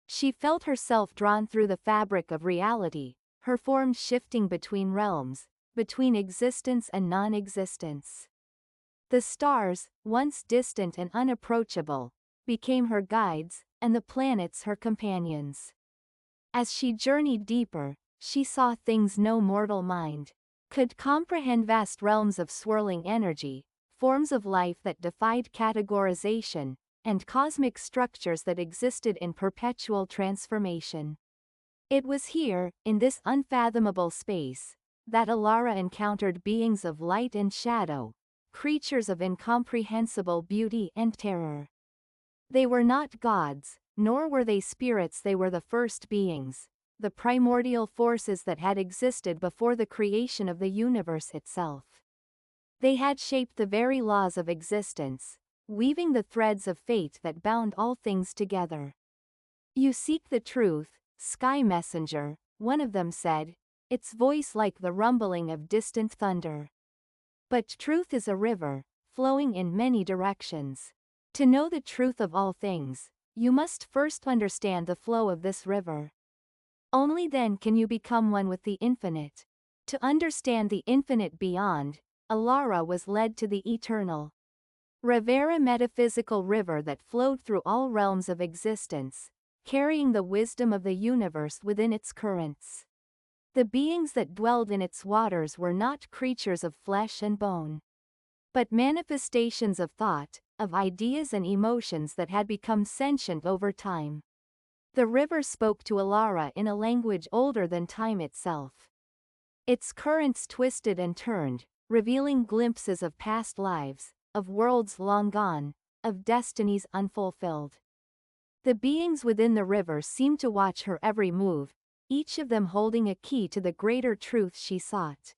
She felt herself drawn through the fabric of reality, her form shifting between realms, between existence and non-existence. The stars, once distant and unapproachable, became her guides, and the planets her companions. As she journeyed deeper, she saw things no mortal mind could comprehend, vast realms of swirling energy, forms of life that defied categorization, and cosmic structures that existed in perpetual transformation. It was here, in this unfathomable space, that Alara encountered beings of light and shadow, creatures of incomprehensible beauty and terror. They were not gods, nor were they spirits, they were the first beings, the primordial forces that had existed before the creation of the universe itself. They had shaped the very laws of existence, weaving the threads of fate that bound all things together. "You seek the truth, sky messenger," one of them said, its voice like the rumbling of distant thunder. "But truth is a river, flowing in many directions. To know the truth of all things, you must first understand the flow of this river." Only then can you become one with the infinite. To understand the infinite beyond, Alara was led to the eternal Rivera, metaphysical river that flowed through all realms of existence, carrying the wisdom of the universe within its currents. The beings that dwelled in its waters were not creatures of flesh and bone, but manifestations of thought, of ideas and emotions that had become sentient over time. The river spoke to Alara in a language older than time itself. Its currents twisted and turned, revealing glimpses of past lives, of worlds long gone, of destinies unfulfilled. The beings within the river seemed to watch her every move, each of them holding a key to the greater truth she sought.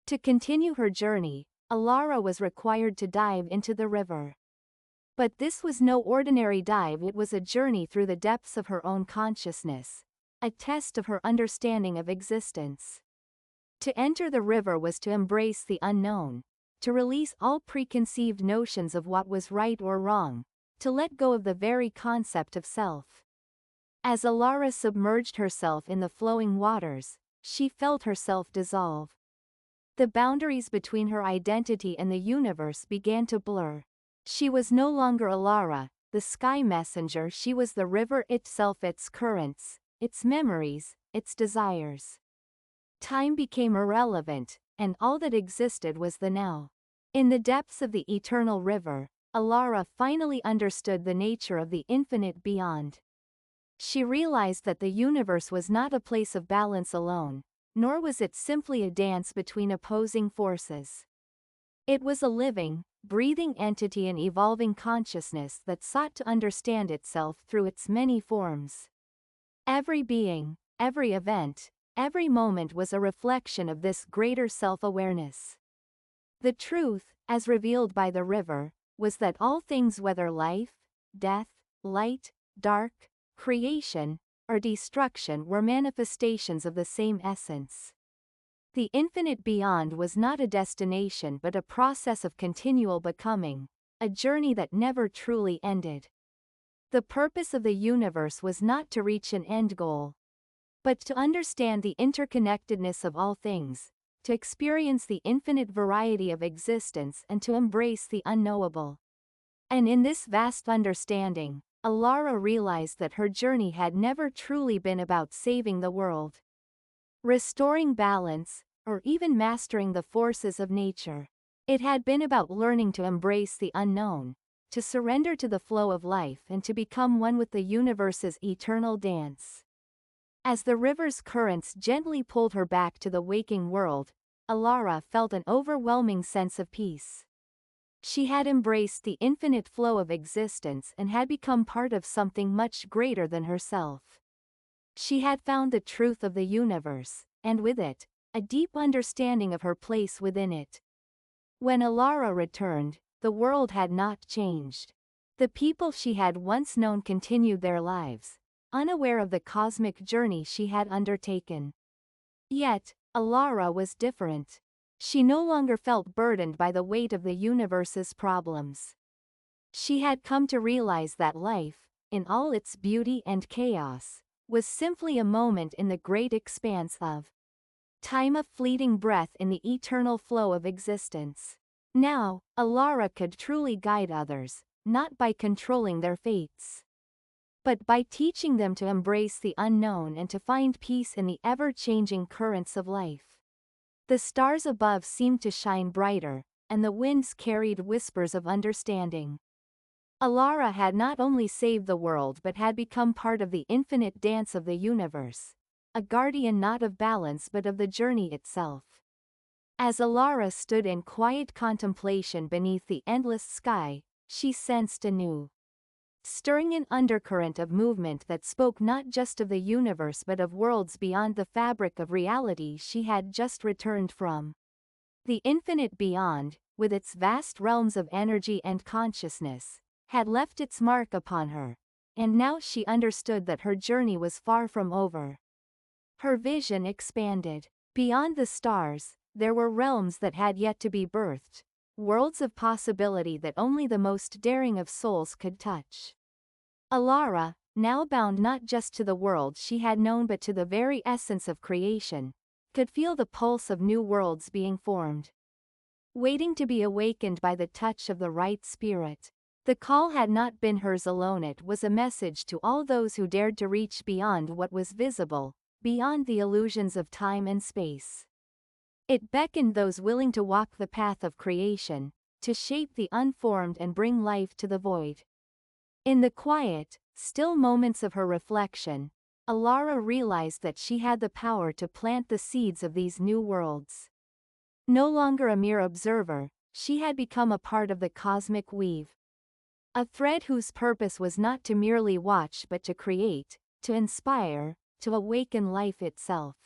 To continue her journey, Alara was required to dive into the river. But this was no ordinary dive, it was a journey through the depths of her own consciousness, a test of her understanding of existence. To enter the river was to embrace the unknown, to release all preconceived notions of what was right or wrong, to let go of the very concept of self. As Alara submerged herself in the flowing waters, she felt herself dissolve. The boundaries between her identity and the universe began to blur. She was no longer Alara, the sky messenger, she was the river itself, its currents, its memories, its desires. Time became irrelevant, and all that existed was the now. In the depths of the eternal river, Alara finally understood the nature of the infinite beyond. She realized that the universe was not a place of balance alone, nor was it simply a dance between opposing forces. It was a living, breathing entity, an evolving consciousness that sought to understand itself through its many forms. Every being, every event, every moment was a reflection of this greater self-awareness. The truth, as revealed by the river, was that all things, whether life, death, light, dark, creation, or destruction, were manifestations of the same essence. The infinite beyond was not a destination but a process of continual becoming, a journey that never truly ended. The purpose of the universe was not to reach an end goal, but to understand the interconnectedness of all things, to experience the infinite variety of existence, and to embrace the unknowable. And in this vast understanding, Alara realized that her journey had never truly been about saving the world, restoring balance, or even mastering the forces of nature. It had been about learning to embrace the unknown, to surrender to the flow of life, and to become one with the universe's eternal dance. As the river's currents gently pulled her back to the waking world, Alara felt an overwhelming sense of peace. She had embraced the infinite flow of existence and had become part of something much greater than herself. She had found the truth of the universe, and with it, a deep understanding of her place within it. When Alara returned, the world had not changed. The people she had once known continued their lives, unaware of the cosmic journey she had undertaken. Yet, Alara was different. She no longer felt burdened by the weight of the universe's problems. She had come to realize that life, in all its beauty and chaos, was simply a moment in the great expanse of time, a fleeting breath in the eternal flow of existence. Now, Alara could truly guide others, not by controlling their fates, but by teaching them to embrace the unknown and to find peace in the ever-changing currents of life. The stars above seemed to shine brighter, and the winds carried whispers of understanding. Alara had not only saved the world but had become part of the infinite dance of the universe, a guardian not of balance but of the journey itself. As Alara stood in quiet contemplation beneath the endless sky, she sensed a new, stirring an undercurrent of movement that spoke not just of the universe but of worlds beyond the fabric of reality she had just returned from. The infinite beyond, with its vast realms of energy and consciousness, had left its mark upon her, and now she understood that her journey was far from over. Her vision expanded. Beyond the stars, there were realms that had yet to be birthed, worlds of possibility that only the most daring of souls could touch. Alara, now bound not just to the world she had known but to the very essence of creation, could feel the pulse of new worlds being formed, waiting to be awakened by the touch of the right spirit. The call had not been hers alone, it was a message to all those who dared to reach beyond what was visible, beyond the illusions of time and space. It beckoned those willing to walk the path of creation, to shape the unformed and bring life to the void. In the quiet, still moments of her reflection, Alara realized that she had the power to plant the seeds of these new worlds. No longer a mere observer, she had become a part of the cosmic weave. A thread whose purpose was not to merely watch but to create, to inspire, to awaken life itself.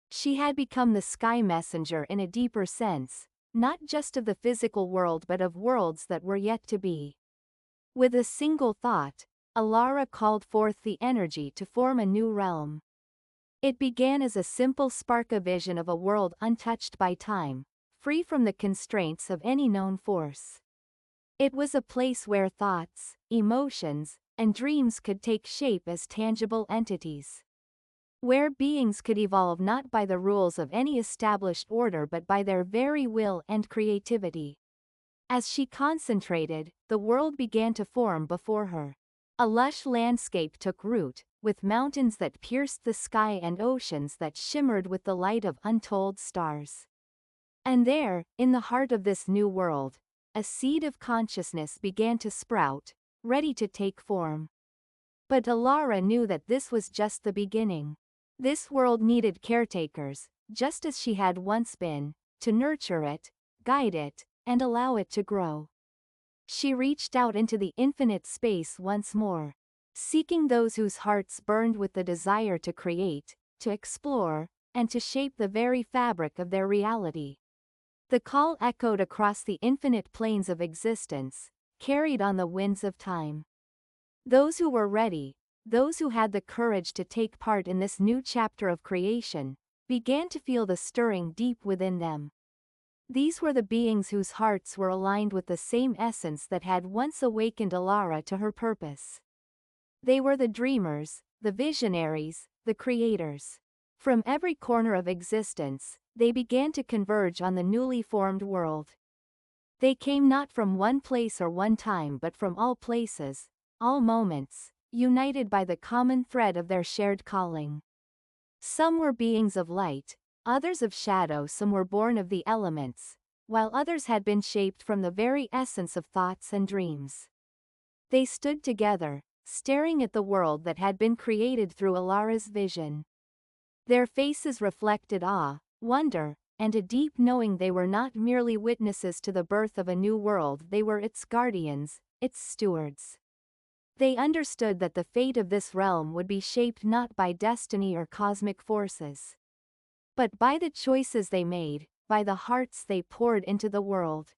She had become the sky messenger in a deeper sense, not just of the physical world but of worlds that were yet to be. With a single thought, Alara called forth the energy to form a new realm. It began as a simple spark, a vision of a world untouched by time, free from the constraints of any known force. It was a place where thoughts, emotions, and dreams could take shape as tangible entities. Where beings could evolve not by the rules of any established order but by their very will and creativity. As she concentrated, the world began to form before her. A lush landscape took root, with mountains that pierced the sky and oceans that shimmered with the light of untold stars. And there, in the heart of this new world, a seed of consciousness began to sprout, ready to take form. But Alara knew that this was just the beginning. This world needed caretakers, just as she had once been, to nurture it, guide it, and allow it to grow. She reached out into the infinite space once more, seeking those whose hearts burned with the desire to create, to explore, and to shape the very fabric of their reality. The call echoed across the infinite plains of existence, carried on the winds of time. Those who were ready, those who had the courage to take part in this new chapter of creation, began to feel the stirring deep within them. These were the beings whose hearts were aligned with the same essence that had once awakened Alara to her purpose. They were the dreamers, the visionaries, the creators. From every corner of existence, they began to converge on the newly formed world. They came not from one place or one time but from all places, all moments, united by the common thread of their shared calling. Some were beings of light, others of shadow, some were born of the elements, while others had been shaped from the very essence of thoughts and dreams. They stood together, staring at the world that had been created through Alara's vision. Their faces reflected awe, wonder, and a deep knowing they were not merely witnesses to the birth of a new world, they were its guardians, its stewards. They understood that the fate of this realm would be shaped not by destiny or cosmic forces, but by the choices they made, by the hearts they poured into the world.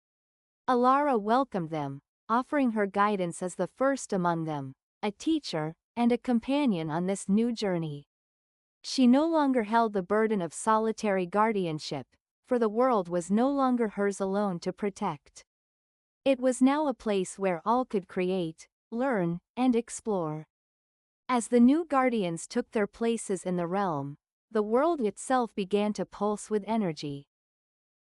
Alara welcomed them, offering her guidance as the first among them, a teacher, and a companion on this new journey. She no longer held the burden of solitary guardianship, for the world was no longer hers alone to protect. It was now a place where all could create, learn, and explore. As the new guardians took their places in the realm, the world itself began to pulse with energy.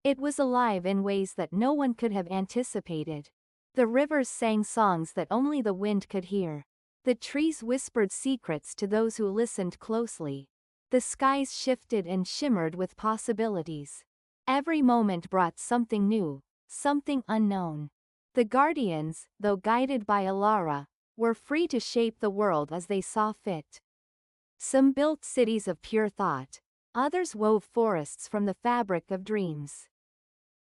It was alive in ways that no one could have anticipated. The rivers sang songs that only the wind could hear. The trees whispered secrets to those who listened closely. The skies shifted and shimmered with possibilities. Every moment brought something new, something unknown. The guardians, though guided by Alara, were free to shape the world as they saw fit. Some built cities of pure thought, others wove forests from the fabric of dreams.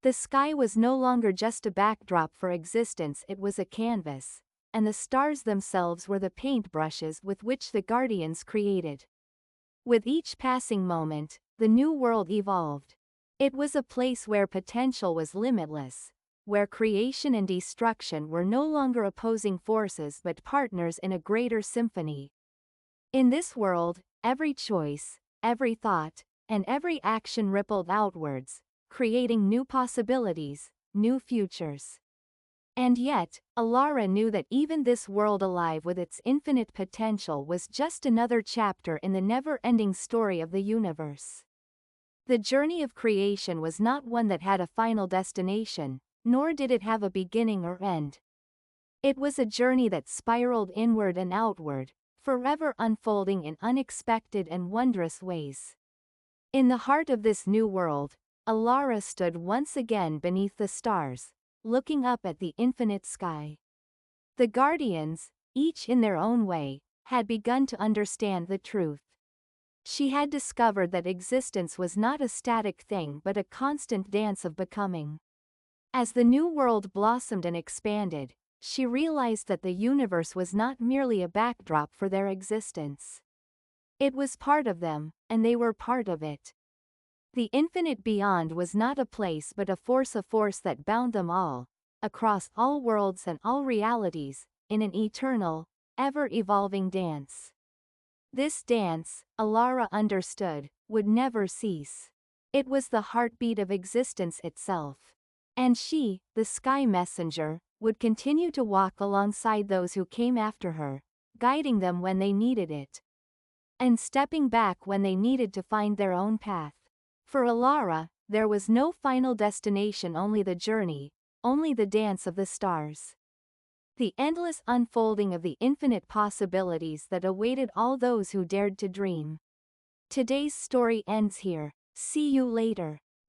The sky was no longer just a backdrop for existence, it was a canvas, and the stars themselves were the paintbrushes with which the guardians created. With each passing moment, the new world evolved. It was a place where potential was limitless, where creation and destruction were no longer opposing forces but partners in a greater symphony. In this world, every choice, every thought, and every action rippled outwards, creating new possibilities, new futures. And yet, Alara knew that even this world alive with its infinite potential was just another chapter in the never-ending story of the universe. The journey of creation was not one that had a final destination, nor did it have a beginning or end. It was a journey that spiraled inward and outward, forever unfolding in unexpected and wondrous ways. In the heart of this new world, Alara stood once again beneath the stars, looking up at the infinite sky. The guardians, each in their own way, had begun to understand the truth. She had discovered that existence was not a static thing but a constant dance of becoming. As the new world blossomed and expanded, she realized that the universe was not merely a backdrop for their existence. It was part of them, and they were part of it. The infinite beyond was not a place but a force that bound them all, across all worlds and all realities, in an eternal, ever-evolving dance. This dance, Alara understood, would never cease. It was the heartbeat of existence itself. And she, the sky messenger, would continue to walk alongside those who came after her, guiding them when they needed it, and stepping back when they needed to find their own path. For Alara, there was no final destination, only the journey, only the dance of the stars. The endless unfolding of the infinite possibilities that awaited all those who dared to dream. Today's story ends here. See you later.